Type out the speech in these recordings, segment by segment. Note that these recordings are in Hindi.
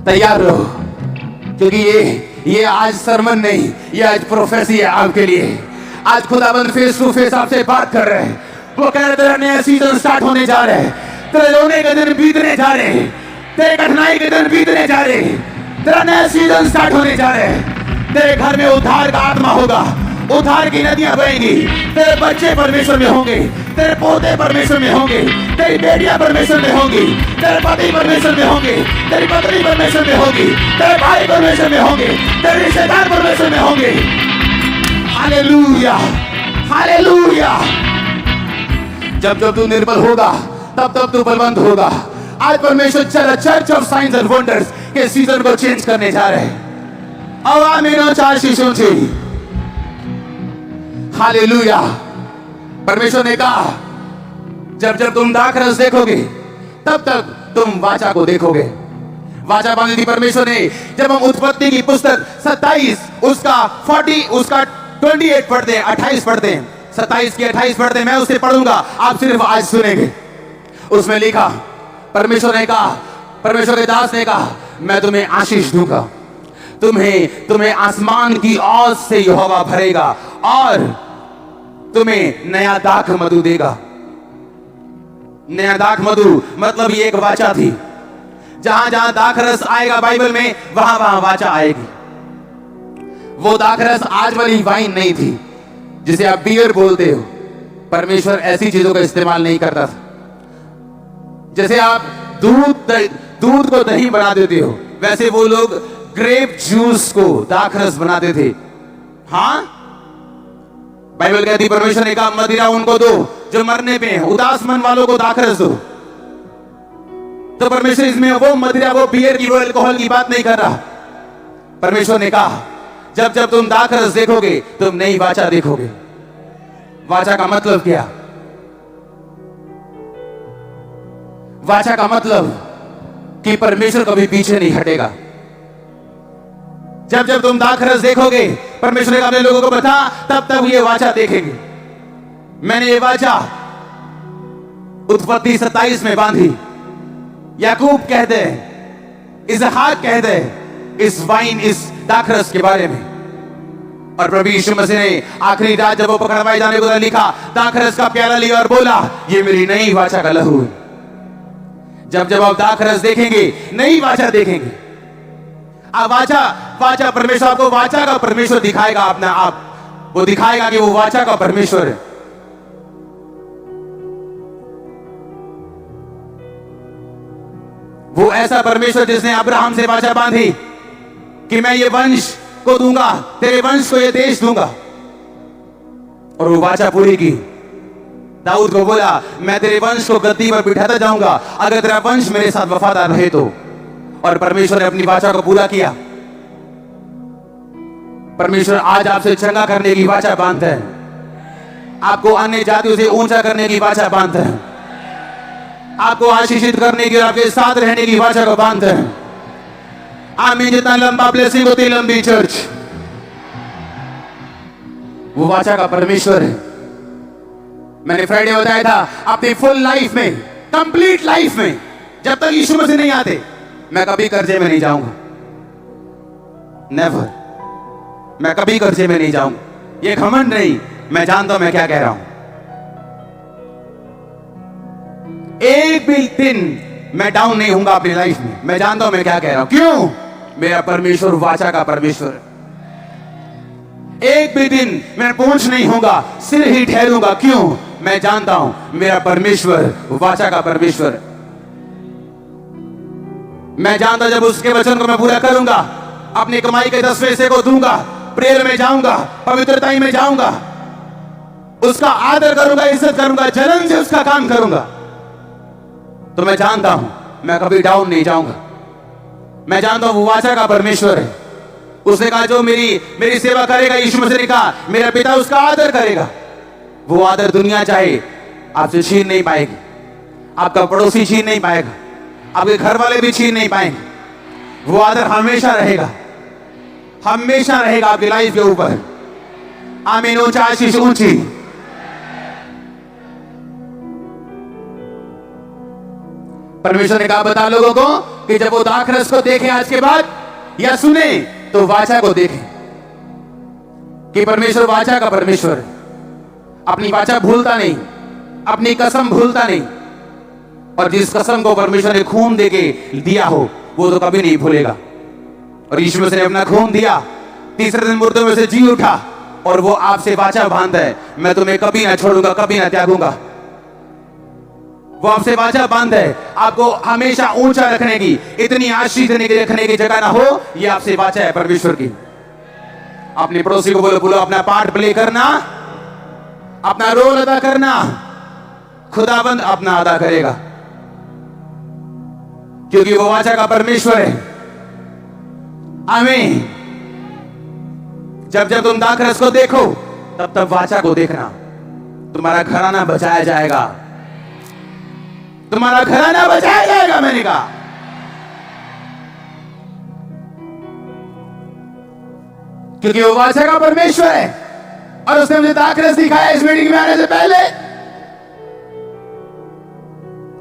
तैयार रहो, क्योंकि ये आज सरमन नहीं, ये आज प्रोफेसी है आपके लिए। आज खुदाबंद फेस टू फेस आपसे बात कर रहे हैं। वो कह रहे तेरा नया सीजन स्टार्ट होने जा रहा है, तेरे रोने के दिन बीतने जा रहे हैं, तेरे कठिनाई के दिन बीतने जा रहे हैं, तेरा नया सीजन स्टार्ट होने जा रहा है। तेरे घर में उद्धार का आत्मा होगा, उद्धार की नदियां बहेंगी, तेरे बच्चे परमेश्वर में होंगे, तेरे पोते परमेश्वर में होंगे, तेरी बेटियां परमेश्वर में होंगी, तेरे पति परमेश्वर में होंगे, तेरी पत्नी परमेश्वर में होगी, तेरे भाई परमेश्वर में होंगे, तेरे रिश्तेदार परमेश्वर में होंगे। Hallelujah, hallelujah. जब जब तू निर्बल होगा तब तब तू बलवंत होगा। आज परमेश्वर church of science and wonders के सीजन को चेंज करने जा रहे हैं। अब आमीनो चार शिशों से हालेलुया। परमेश्वर ने कहा जब जब तुम दाखरस देखोगे तब तक तुम वाचा को देखोगे। वाचा बांधी थी परमेश्वर ने। जब हम उत्पत्ति की पुस्तक 27 उसका 40 उसका 28 पढ़ते हैं, 28 पढ़ते हैं, 27 की 28 पढ़ते हैं, मैं उसे पढ़ूंगा, आप सिर्फ आज सुनेंगे। उसमें लिखा, परमेश्वर ने कहा, परमेश्वर के दास ने कहा, मैं तुम्हें आशीष दूंगा, तुम्हें आसमान की औज से यहोवा भरेगा और तुम्हें नया दाख मधु देगा। नया दाख मधु मतलब ये एक वाचा थी। जहां जहां दाखरस आएगा बाइबल में, वहां वहां वाचा आएगी। वो दाखरस आज वाली वाइन नहीं थी जिसे आप बियर बोलते हो। परमेश्वर ऐसी चीजों का इस्तेमाल नहीं करता था। जैसे आप दूध को दही बना देते हो, वैसे वो लोग ग्रेप जूस को दाखरस बनाते थे। हाँ, बाइबल कहती परमेश्वर ने कहा मदिरा उनको दो जो मरने पे हैं, उदास मन वालों को दाखरस दो। तो परमेश्वर इसमें वो मदिरा, वो बियर की, वो अल्कोहल की बात नहीं कर रहा। परमेश्वर ने कहा जब जब तुम दाखरस देखोगे तुम नई वाचा देखोगे। वाचा का मतलब क्या? वाचा का मतलब कि परमेश्वर कभी पीछे नहीं हटेगा। जब जब तुम दाखरस देखोगे, परमेश्वर ने अपने लोगों को बता, तब तब ये वाचा देखेंगे। मैंने ये वाचा उत्पत्ति 27 में बांधी। याकूब कहते हैं, इसहाक कहते हैं इस वाइन, इस दाखरस के बारे में। और प्रभु यीशु मसीह ने आखिरी रात जब वो पकड़वाए जाने को लिखा, दाखरस का प्याला लिया और बोला ये मेरी नई वाचा का लहू है। जब जब आप दाखरस देखेंगे, नई वाचा देखेंगे। अब वाचा परमेश्वर आपको वाचा का परमेश्वर दिखाएगा अपना आप। वो दिखाएगा कि वो वाचा का परमेश्वर है। वो ऐसा परमेश्वर जिसने अब्राहम से वाचा बांधी कि मैं ये वंश को दूंगा, तेरे वंश को ये देश दूंगा, और वो वाचा पूरी की। दाऊद को बोला मैं तेरे वंश को गद्दी पर बिठाता जाऊंगा अगर तेरा वंश मेरे साथ वफादार रहे तो। और परमेश्वर ने अपनी वाचा को पूरा किया। परमेश्वर आज आपसे चंगा करने की वाचा बांधता है। आपको अन्य जातियों से ऊंचा करने की वाचा बांधता है। आपको आशीषित करने की और आपके साथ रहने की वाचा को बांधता है। आमीन। जितना लंबा ब्लेसिंग होती लंबी चर्च, वो वाचा का परमेश्वर है। मैंने फ्राइडे बताया था अपनी फुल लाइफ में, कंप्लीट लाइफ में, जब तक यीशु मसीह नहीं आते, मैं कभी कर्जे में नहीं जाऊंगा। नेवर। मैं कभी कर्जे में नहीं जाऊंगा। ये घमंड नहीं, मैं जानता हूं मैं क्या कह रहा हूं। एक भी दिन मैं डाउन नहीं होऊंगा अपनी लाइफ में। मैं जानता हूं मैं क्या कह रहा हूं। क्यों? मेरा परमेश्वर वाचा का परमेश्वर है। एक भी दिन मैं पूंछ नहीं होगा, सिर ही ठहरूंगा। क्यों? मैं जानता हूं मेरा परमेश्वर वाचा का परमेश्वर है। मैं जानता जब उसके वचन को मैं पूरा करूंगा, अपनी कमाई के 10वें हिस्से को दूंगा, प्रेयर में जाऊंगा, पवित्रता में जाऊंगा, उसका आदर करूंगा, इज्जत करूंगा, जलन से उसका काम करूंगा, तो मैं जानता हूं मैं कभी डाउन नहीं जाऊंगा। मैं जानता हूं वो वाचा का परमेश्वर है। उसने कहा जो मेरी सेवा करेगा, यीशु मसीह ने कहा मेरा पिता उसका आदर करेगा। वो आदर दुनिया चाहे आपसे छीन नहीं पाएगी, आपका पड़ोसी छीन नहीं पाएगा, आपके घर वाले भी छीन नहीं पाएंगे। वो आदर हमेशा रहेगा, हमेशा रहेगा आपकी लाइफ के ऊपर। आमीन। ऊंचा आशीष ऊंची। परमेश्वर ने कहा बता लोगों को कि जब वो दाखरस को देखें आज के बाद या सुने तो वाचा को देखें कि परमेश्वर वाचा का परमेश्वर है। अपनी वाचा भूलता नहीं, अपनी कसम भूलता नहीं, और जिस कसम को परमेश्वर ने खून देके दिया हो वो तो कभी नहीं भूलेगा। और यीशु मसीह ने अपना खून दिया, तीसरे दिन मुर्दों में से जी उठा, और वो आपसे वाचा बांधता है, मैं तुम्हें कभी ना छोड़ूंगा, कभी ना त्यागूंगा। वो आपसे वाचा बांध है आपको हमेशा ऊंचा रखने की, इतनी आशीष देने की, रखने की जगह ना हो, ये आपसे वाचा है परमेश्वर की। अपने पड़ोसी को बोलो अपना पार्ट प्ले करना, अपना रोल अदा करना, खुदाबंद अपना अदा करेगा, क्योंकि वो वाचा का परमेश्वर है। आमीन। जब जब तुम दाखरस को देखो तब तब वाचा को देखना। तुम्हारा घराना बचाया जाएगा, तुम्हारा घराना बचाया जाएगा। मैंने कहा क्योंकि वो वाचा का परमेश्वर है, और उसने मुझे दाखरस दिखाया इस मीटिंग में आने से पहले,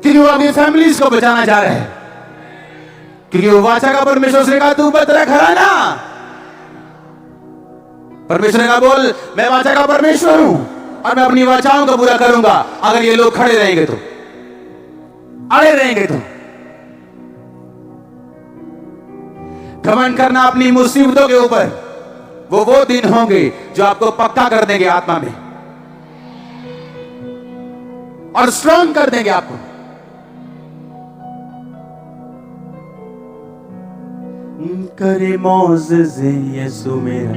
क्योंकि वो अपनी फैमिलीज को बचाना चाह रहे हैं, क्योंकि वो वाचा का परमेश्वर। उसने कहा तू बतरा घराना। परमेश्वर ने कहा बोल मैं वाचा का परमेश्वर हूं और मैं अपनी वाचाओं को पूरा करूंगा। अगर ये लोग खड़े रहेंगे तो, अड़े रहेंगे तो। घमंड करना अपनी मुसीबतों के ऊपर, वो दिन होंगे जो आपको पक्का कर देंगे आत्मा में और स्ट्रांग कर देंगे आपको। करे मौज़े यीशु मेरा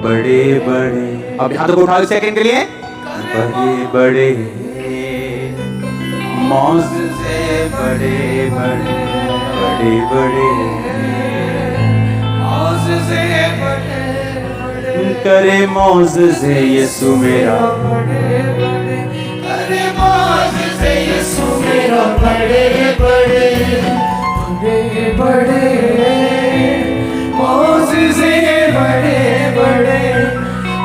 बड़े बड़े। अब हाथों को उठाओ सेकंड के लिए। बड़े बड़े मौज़े, बड़े बड़े बड़े बड़े मौज़े, करे मौज़े यीशु मेरा करे मौज़े यीशु मेरा बड़े बड़े बड़े बड़े मौज़े, बड़े बड़े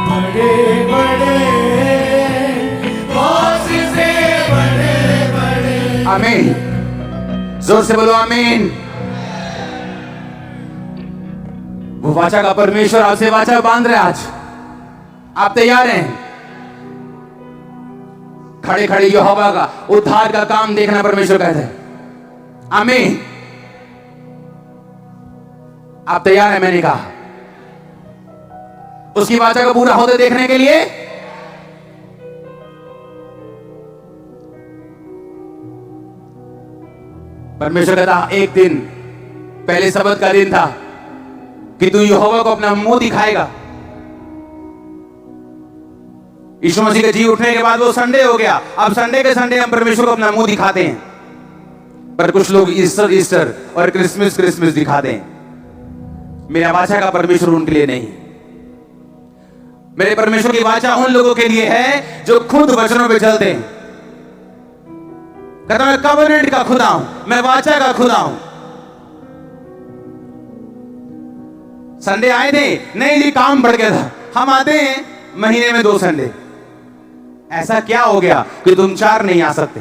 बड़े बड़े मौज़े, बड़े बड़े। आमीन। जोर से बोलो आमीन। वो वाचा का परमेश्वर आपसे वाचा बांध रहे। आज आप तैयार हैं? खड़े खड़े यहोवा का उद्धार का काम देखना परमेश्वर कहते हैं। आमीन। आप तैयार हैं? मैंने कहा उसकी वाचा को पूरा होते देखने के लिए। परमेश्वर कहता एक दिन पहले सबत का दिन था कि तू यहोवा को अपना मुंह दिखाएगा। यीशु मसीह के जी उठने के बाद वो संडे हो गया। अब संडे के संडे हम परमेश्वर को अपना मुंह दिखाते हैं, पर कुछ लोग ईस्टर और क्रिसमस दिखाते हैं। मेरा वाचा का परमेश्वर उनके लिए नहीं। मेरे परमेश्वर की वाचा उन लोगों के लिए है जो खुद वचनों पे चलते हैं। कहता मैं कवनेंट का खुदा हूं, मैं वाचा का खुदा हूं। संडे आए थे नहीं जी, काम बढ़ गया था। हम आते हैं महीने में 2 संडे। ऐसा क्या हो गया कि तुम 4 नहीं आ सकते?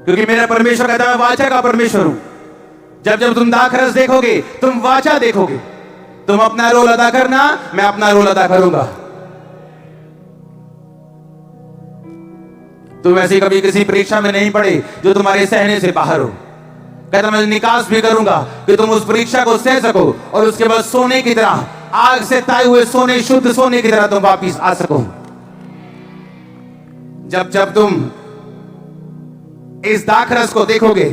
क्योंकि मेरा परमेश्वर कहता है मैं वाचा का परमेश्वर हूं। जब जब तुम दाखरस देखोगे तुम वाचा देखोगे। तुम अपना रोल अदा करना, मैं अपना रोल अदा करूंगा। तुम ऐसे कभी किसी परीक्षा में नहीं पड़े जो तुम्हारे सहने से बाहर हो। कहता मैं निकास भी करूंगा कि तुम उस परीक्षा को सह सको और उसके बाद सोने की तरह, आग से ताए हुए सोने, शुद्ध सोने की तरह तुम वापिस आ सको। जब जब तुम इस दाखरस को देखोगे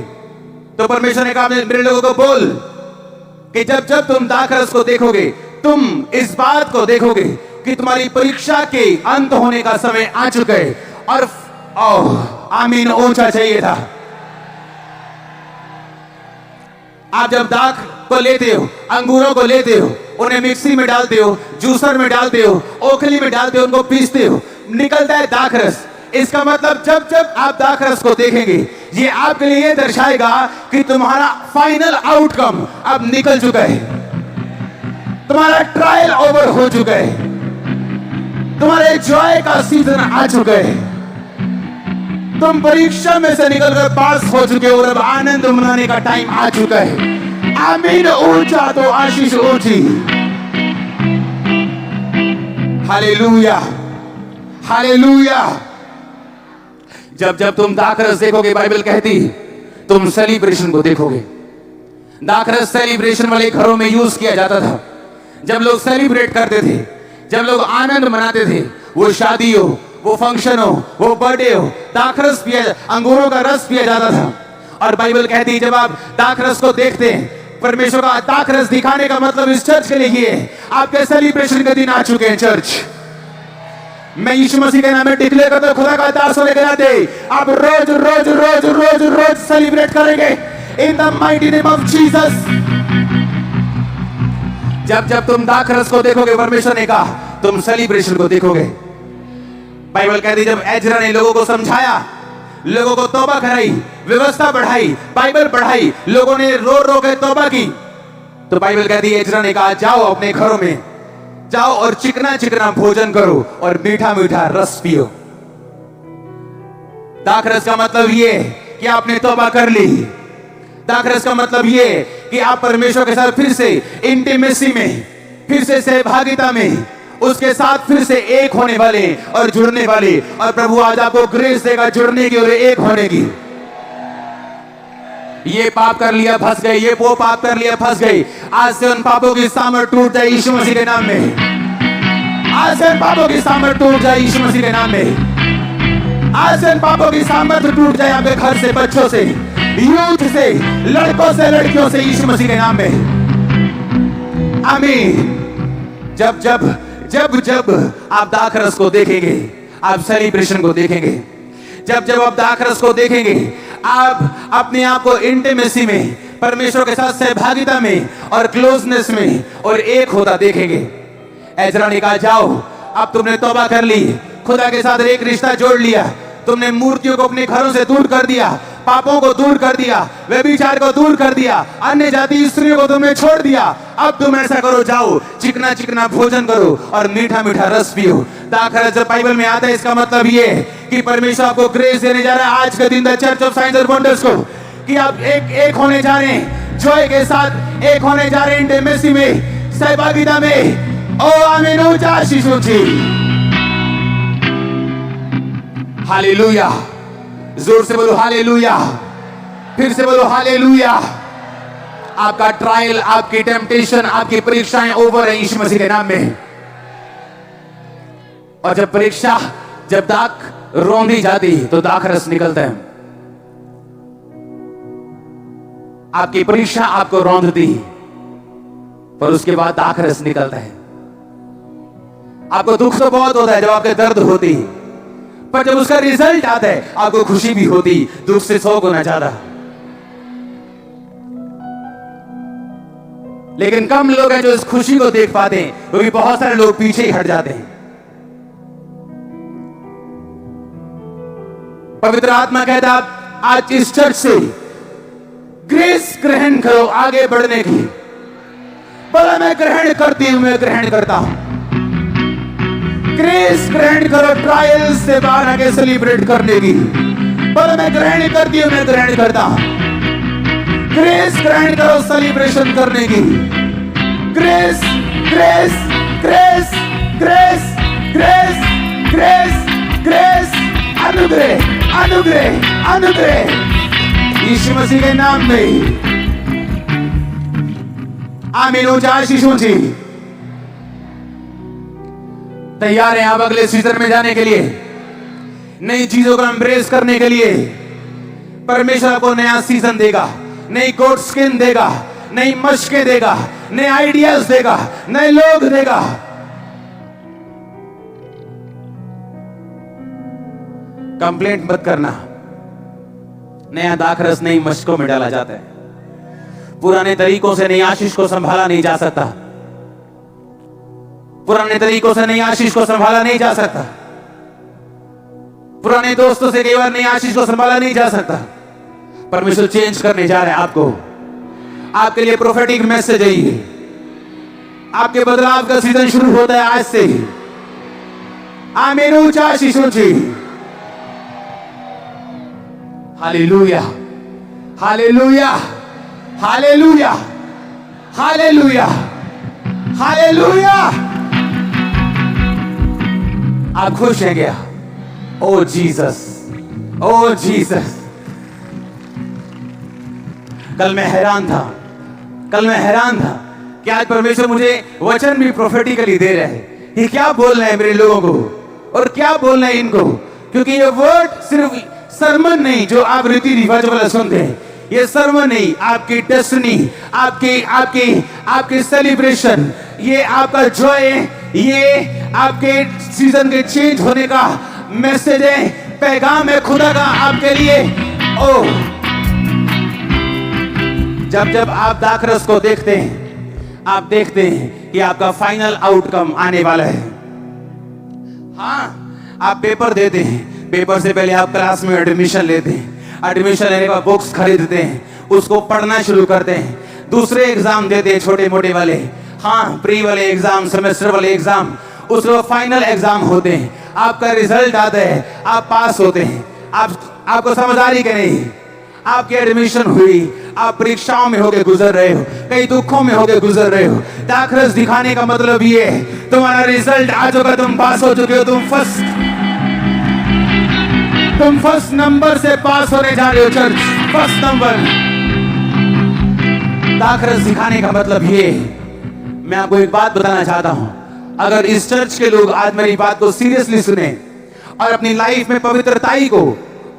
तो परमेश्वर ने कहा मेरे लोगों को बोल कि जब जब तुम दाखरस को देखोगे तुम इस बात को देखोगे कि तुम्हारी परीक्षा के अंत होने का समय आ चुका है। और आमीन ऊंचा चाहिए था। आप जब दाख को लेते हो, अंगूरों को लेते हो, उन्हें मिक्सी में डालते हो, जूसर में डालते हो, ओखली में डालते हो, उनको पीसते हो, निकलता है दाखरस। इसका मतलब जब जब आप दाखरस को देखेंगे ये आपके लिए ये दर्शाएगा कि तुम्हारा फाइनल आउटकम अब निकल चुका है। तुम्हारा ट्रायल ओवर हो चुका है। तुम्हारे जॉय का सीजन आ चुका है। तुम परीक्षा में से निकलकर पास हो चुके हो और अब आनंद मनाने का टाइम आ चुका है। आमीन। ऊंचा तो आशीष ऊंची। Hallelujah, hallelujah. जब जब तुम दाखरस देखोगे, बाइबल कहती तुम सेलिब्रेशन को देखोगे। दाखरस सेलिब्रेशन वाले घरों में यूज किया जाता था। जब लोग सेलिब्रेट करते थे, जब लोग आनंद मनाते थे, वो शादी हो, वो फंक्शन हो, वो बर्थडे हो, दाखरस पिया, अंगूरों का रस पिया जाता था। और बाइबल कहती है जब आप दाखरस को देखते हैं, परमेश्वर का दाखरस दिखाने का मतलब इस चर्च के लिए ये है, आपके सेलिब्रेशन के दिन आ चुके हैं। चर्च, मैं यीशु मसीह के नाम में डिक्लेयर करता हूं, खुदा का दास होने के नाते आप रोज रोज रोज रोज रोज सेलिब्रेट करेंगे in the mighty name of Jesus. जब जब तुम दाखरस को देखोगे, परमेश्वर ने कहा तुम सेलिब्रेशन को देखोगे। बाइबल कहती जब एजरा ने लोगों को समझाया, लोगों को तौबा कराई, व्यवस्था बढ़ाई, बाइबल पढ़ाई, लोगों ने रो रो के तौबा की, तो बाइबल कहती है एजरा ने कहा जाओ अपने घरों में जाओ और चिकना चिकना भोजन करो और मीठा मीठा रस पियो। दाखरस का मतलब ये कि आपने तौबा कर ली। दाखरस का मतलब ये कि आप परमेश्वर के साथ फिर से इंटीमेसी में, फिर से सहभागिता में, उसके साथ फिर से एक होने वाले और जुड़ने वाले। और प्रभु आज आपको ग्रेस देगा जुड़ने की और एक होने की। ये पाप कर लिया फंस गए, ये वो पाप कर लिया फंस गए। आज से उन पापों की सामर्थ टूट जाए यीशु मसीह के नाम में। आज से उन पापों की सामर्थ टूट जाए यीशु मसीह के नाम में। आज से उन पापों की सामर्थ टूट जाए आपके घर से, बच्चों से, यूथ से, लड़कों से, लड़कियों से, यीशु मसीह के नाम में। आमीन। जब जब जब जब आप दाखरस को देखेंगे, आप सेलिब्रेशन को देखेंगे, जब जब आप दाखरस को देखेंगे, आप अपने आप को इंटीमेसी में, परमेश्वर के साथ सहभागिता में और क्लोजनेस में और एक होता देखेंगे। एजरा ने कहा जाओ, अब तुमने तौबा कर ली, खुदा के साथ एक रिश्ता जोड़ लिया, तुमने मूर्तियों को अपने घरों से दूर कर दिया, पापों को दूर कर दिया, व्यभिचार को दूर कर दिया, अन्य जाति स्त्रियों को तुमने छोड़ दिया। अब तुम ऐसा करो, जाओ चिकना चिकना भोजन करो और मीठा मीठा रस पियो। दाखरस जब बाइबल में आता है, इसका मतलब ये है कि परमेश्वर आपको ग्रेस देने जा रहा है आज के दिन the church of science and wonders को, कि आप एक होने जा रहे हैं, जॉय के साथ एक होने जा रहे हैं, इंटीमेसी में, सहभागिता में। ओ आमीन। ऊंचा आशीष ऊंची। हालेलुया। जोर से बोलो हालेलुया। फिर से बोलो हालेलुया। आपका ट्रायल, आपकी टेम्पटेशन, आपकी परीक्षाएं ओवर है यीशु मसीह के नाम में। और जब परीक्षा, जब दाख रौंदी जाती तो दाखरस निकलता है। आपकी परीक्षा आपको रौंदती, पर उसके बाद दाखरस निकलता है। आपको दुख तो बहुत होता है जब आपके दर्द होती, पर जब उसका रिजल्ट आता है आपको खुशी भी होती, दुख से 100 गुना ज्यादा। लेकिन कम लोग हैं जो इस खुशी को देख पाते हैं, क्योंकि बहुत सारे लोग पीछे ही हट जाते हैं। पवित्र आत्मा कहता है आज इस चर्च से ग्रेस ग्रहण करो आगे बढ़ने की। बोला मैं ग्रहण करती हूं, मैं ग्रहण करता हूं। ग्रेस ग्रहण करो ट्रायल्स से बाहर आके सेलिब्रेट करने की। बोला मैं ग्रहण करती हूं, मैं ग्रहण करता हूं। ग्रेस ग्रहण करो सेलिब्रेशन करने की। Grace grace grace grace grace grace grace, अनुग्रह अनुग्रह अनुग्रह यीशु मसीह के नाम में। आमीन। ऊंचा आशीष ऊंची। तैयार हैं आप अगले सीजन में जाने के लिए, नई चीजों को एम्ब्रेस करने के लिए। परमेश्वर आपको नया सीजन देगा, नई कोट स्किन देगा, नई मशकें देगा, नए आइडियाज देगा, नए लोग देगा। कंप्लेंट मत करना, नया दाखरस नई मशकों में डाला जाता है। पुराने तरीकों से नई आशीष को संभाला नहीं जा सकता। पुराने तरीकों से नई आशीष को संभाला नहीं जा सकता। पुराने दोस्तों से कई बार नई आशीष को संभाला नहीं जा सकता। परमेश्वर चेंज करने जा रहे हैं आपको। आपके लिए प्रोफेटिक मैसेज है ये। आपके बदलाव का सीजन शुरू होता है आज से ही। आमीन। ऊंचा आशीष ऊंची। Hallelujah, hallelujah, hallelujah, hallelujah, hallelujah. आप खुश हैं क्या? ओ जीसस, ओ जीसस। कल मैं हैरान था कि आज परमेश्वर मुझे वचन भी प्रोफेटिकली दे रहे हैं। ये क्या बोल रहे हैं मेरे लोगों को और क्या बोल रहे हैं इनको, क्योंकि ये वर्ड सिर्फ सरमन नहीं जो आप रीति रिवाज वाला सुनते हैं, ये सरमन नहीं, आपकी डेस्टिनी, आपकी आपकी आपकी सेलिब्रेशन, ये आपका जॉय, ये आपके सीजन के चेंज होने का मैसेज है, पैगाम है खुदा का आपके लिए। ओ जब जब आप दाखरस को देखते हैं, आप देखते हैं कि आपका फाइनल आउटकम आने वाला है। हाँ, आप पेपर देते हैं, पेपर से पहले आप क्लास में एडमिशन लेते हैं, एडमिशन लेने के बाद बुक्स खरीदते हैं, उसको पढ़ना शुरू करते हैं, दूसरे एग्जाम देते हैं छोटे मोटे वाले, हाँ प्री वाले एग्जाम, सेमेस्टर वाले एग्जाम, उसके फाइनल एग्जाम होते हैं, आपका रिजल्ट आता है, आप पास होते हैं। आपको समझ आ रही कि नहीं? आपकी एडमिशन हुई, आप परीक्षाओं में होके गुजर रहे हो, कई दुखों में होके गुजर रहे हो। दाखरस दिखाने का मतलब ये है तुम्हारा रिजल्ट आ चुका, तुम पास हो चुके हो, तुम फर्स्ट नंबर से पास होने जा रहे हो चर्च, फर्स्ट नंबर। दाखरस दिखाने का मतलब ये है। मैं आपको एक बात बताना चाहता हूं, अगर इस चर्च के लोग आज मेरी बात को सीरियसली सुने और अपनी लाइफ में पवित्रताई को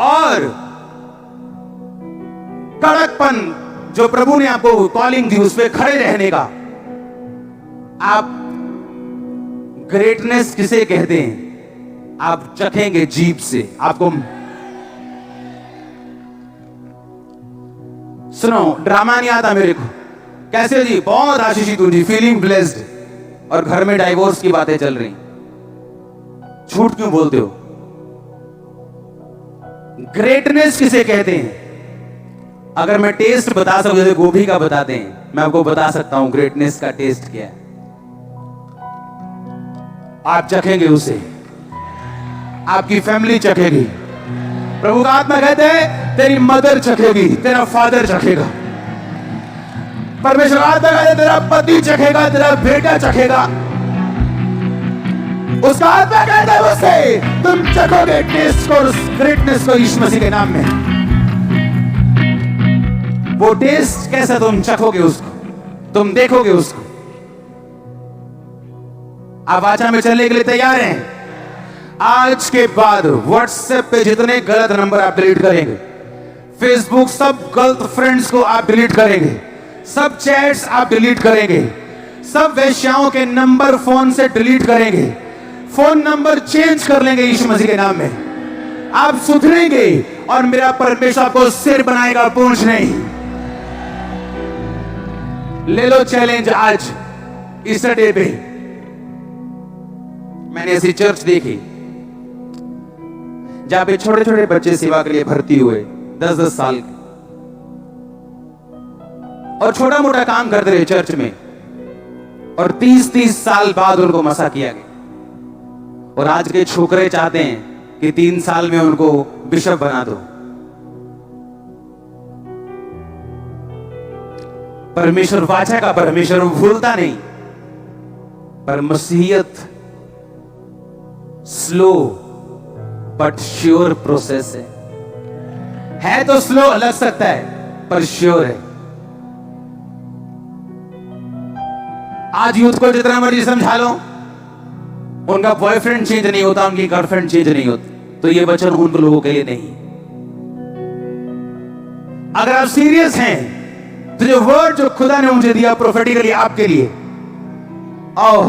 और कड़कपन जो प्रभु ने आपको कॉलिंग दी उस पर खड़े रहने का, आप ग्रेटनेस किसे कहते हैं आप चखेंगे जीभ से। आपको सुनो, ड्रामा नहीं आता मेरे को। कैसे जी? बहुत आशीषित हूं जी, फीलिंग ब्लेस्ड, और घर में डाइवोर्स की बातें चल रही। झूठ क्यों बोलते हो? ग्रेटनेस किसे कहते हैं? अगर मैं टेस्ट बता सकूं, जैसे गोभी का बताते हैं, मैं आपको बता सकता हूं ग्रेटनेस का टेस्ट क्या है। आप चखेंगे उसे, आपकी फैमिली चखेगी। प्रभु का आत्मा कहते हैं तेरी मदर चखेगी, तेरा फादर चखेगा। परमेश्वर आत्मा कहते हैं तेरा पति चखेगा, तेरा बेटा चखेगा। उसका आत्मा कहता है उससे तुम चखोगे टेस्ट को, उस ग्रेटनेस को यीशु मसीह के नाम में। वो टेस्ट कैसा तुम चखोगे उसको, तुम देखोगे उसको। आप वाचा में चलने के लिए तैयार हैं? आज के बाद व्हाट्सएप पे जितने गलत नंबर आप डिलीट करेंगे, फेसबुक सब गलत फ्रेंड्स को आप डिलीट करेंगे, सब चैट्स आप डिलीट करेंगे, सब वेश्याओं के नंबर फोन से डिलीट करेंगे, फोन नंबर चेंज कर लेंगे यीशु मसीह के नाम में। आप सुधरेंगे और मेरा परमेश्वर आपको सिर बनाएगा, पूंछ नहीं। ले लो चैलेंज आज ईस्टर डे पे। मैंने ऐसी चर्च देखी जहां पे छोटे छोटे बच्चे सेवा के लिए भर्ती हुए, 10-10 साल के, और छोटा मोटा काम करते रहे चर्च में, और 30-30 साल बाद उनको मसा किया गया। और आज के छोकरे चाहते हैं कि 3 साल में उनको बिशप बना दो। परमेश्वर वाचा का परमेश्वर भूलता नहीं, पर मसीहियत स्लो बट श्योर प्रोसेस है तो स्लो लग सकता है पर श्योर है। आज यूथ को जितना मर्जी समझा लो, उनका बॉयफ्रेंड चेंज नहीं होता, उनकी गर्लफ्रेंड चेंज नहीं होती, तो ये वचन उन लोगों के लिए नहीं। अगर आप सीरियस हैं तो जो वर्ड जो खुदा ने मुझे दिया प्रोफेटिकली आपके लिए, आओ